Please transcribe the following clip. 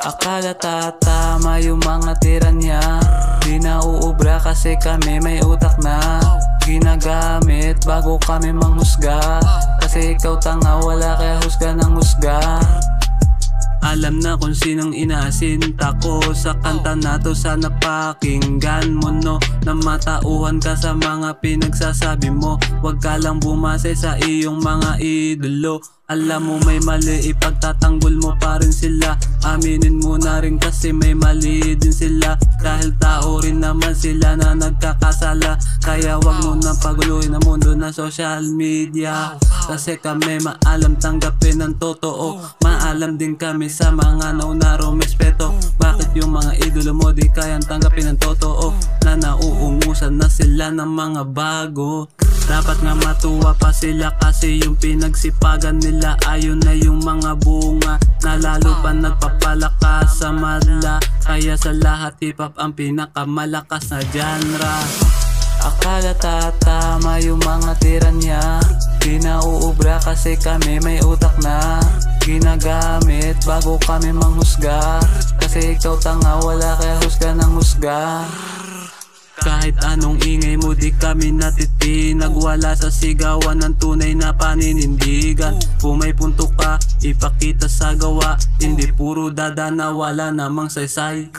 Akala tatama yung mga tira niya, di na uubra kasi kami may utak na ginagamit bago kami manghusga. Kasi ikaw tanga, wala kaya husga ng husga. Alam na kung sinong inaasinta ko sa kanta na to, sana pakinggan mo no. Na matauhan ka sa mga pinagsasabi mo, wag ka lang bumase sa iyong mga idolo. Alam mo may mali, ipagtatanggol mo pa rin sila. Aminin mo na rin kasi may mali din sila. Dahil tao rin naman sila na nagkakasala. Kaya wag mo na paguluhin ang mundo na social media. Kasi kami maalam tanggapin ang totoo. Maalam din kami sa mga naunarong respeto. Bakit yung mga idolo mo di kayang tanggapin ang totoo? Na nauungusan na sila ng mga bago. Dapat nga matuwa pa sila kasi yung pinagsipagan nila ayun na yung mga bunga na lalo pa nagpapalakas sa madla. Kaya sa lahat hip-hop ang pinakamalakas na genre. Akala tatama yung mga tira niya, di na uubra kasi kami may utak na ginagamit bago kami manghusga. Kasi ikaw tanga, wala kaya husga ng husga. Kahit anong ingay mo di kami natitinag, wala sa sigawan ng tunay na paninindigan. Kung may punto ka, ipakita sa gawa, hindi puro dada na wala namang saysay.